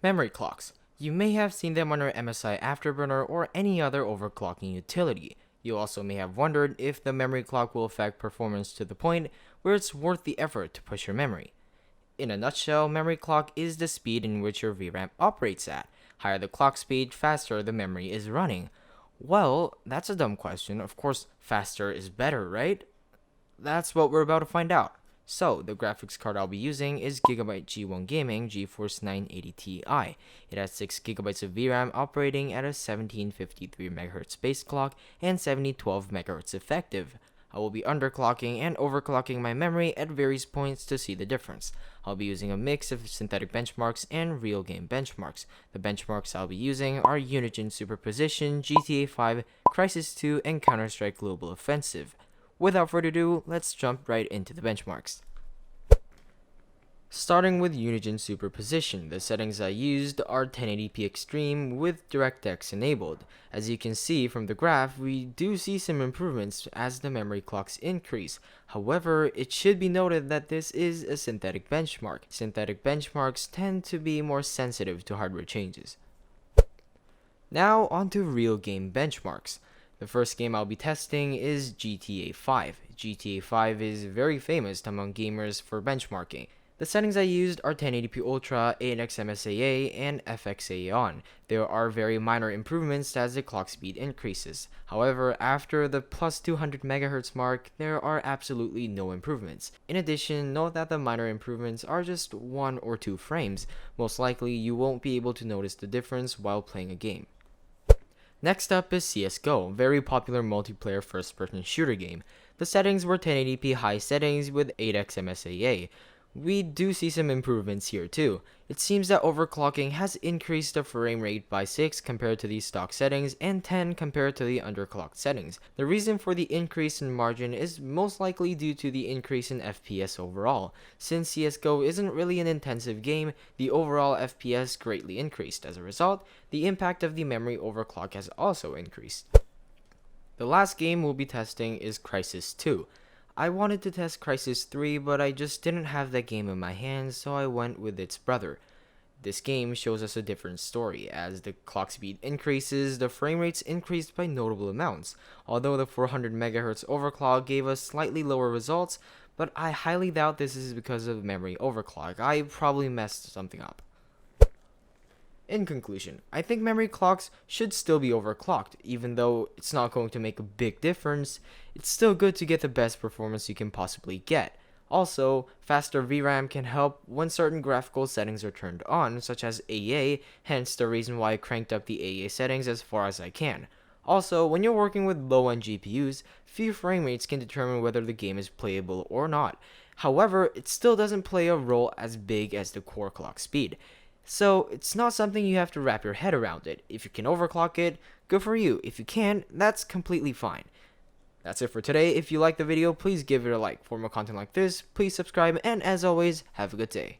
Memory clocks. You may have seen them on your MSI Afterburner or any other overclocking utility. You also may have wondered if the memory clock will affect performance to the point where it's worth the effort to push your memory. In a nutshell, memory clock is the speed in which your VRAM operates at. Higher the clock speed, faster the memory is running. Well, that's a dumb question. Of course, faster is better, right? That's what we're about to find out. So, the graphics card I'll be using is Gigabyte G1 Gaming GeForce 980 Ti. It has 6GB of VRAM operating at a 1753MHz base clock and 7012MHz effective. I will be underclocking and overclocking my memory at various points to see the difference. I'll be using a mix of synthetic benchmarks and real game benchmarks. The benchmarks I'll be using are Unigine Superposition, GTA 5, Crysis II, and Counter-Strike Global Offensive. Without further ado, let's jump right into the benchmarks. Starting with Unigine Superposition, the settings I used are 1080p Extreme with DirectX enabled. As you can see from the graph, we do see some improvements as the memory clocks increase. However, it should be noted that this is a synthetic benchmark. Synthetic benchmarks tend to be more sensitive to hardware changes. Now onto real game benchmarks. The first game I'll be testing is GTA 5. GTA 5 is very famous among gamers for benchmarking. The settings I used are 1080p Ultra, 8x MSAA, and FXAA on. There are very minor improvements as the clock speed increases. However, after the plus 200 MHz mark, there are absolutely no improvements. In addition, note that the minor improvements are just 1 or 2 frames. Most likely, you won't be able to notice the difference while playing a game. Next up is CSGO, very popular multiplayer first-person shooter game. The settings were 1080p high settings with 8x MSAA. We do see some improvements here too. It seems that overclocking has increased the frame rate by 6 compared to the stock settings and 10 compared to the underclocked settings. The reason for the increase in margin is most likely due to the increase in FPS overall. Since CSGO isn't really an intensive game, the overall FPS greatly increased. As a result, the impact of the memory overclock has also increased. The last game we'll be testing is Crysis II. I wanted to test Crysis 3, but I just didn't have that game in my hands, so I went with its brother. This game shows us a different story. As the clock speed increases, the frame rates increased by notable amounts. Although the 400 MHz overclock gave us slightly lower results, but I highly doubt this is because of memory overclock. I probably messed something up. In conclusion, I think memory clocks should still be overclocked. Even though it's not going to make a big difference, it's still good to get the best performance you can possibly get. Also, faster VRAM can help when certain graphical settings are turned on, such as AA, hence the reason why I cranked up the AA settings as far as I can. Also, when you're working with low-end GPUs, few frame rates can determine whether the game is playable or not. However, it still doesn't play a role as big as the core clock speed. So, it's not something you have to wrap your head around it. If you can overclock it, good for you. If you can't, that's completely fine. That's it for today. If you liked the video, please give it a like. For more content like this, please subscribe, and as always, have a good day.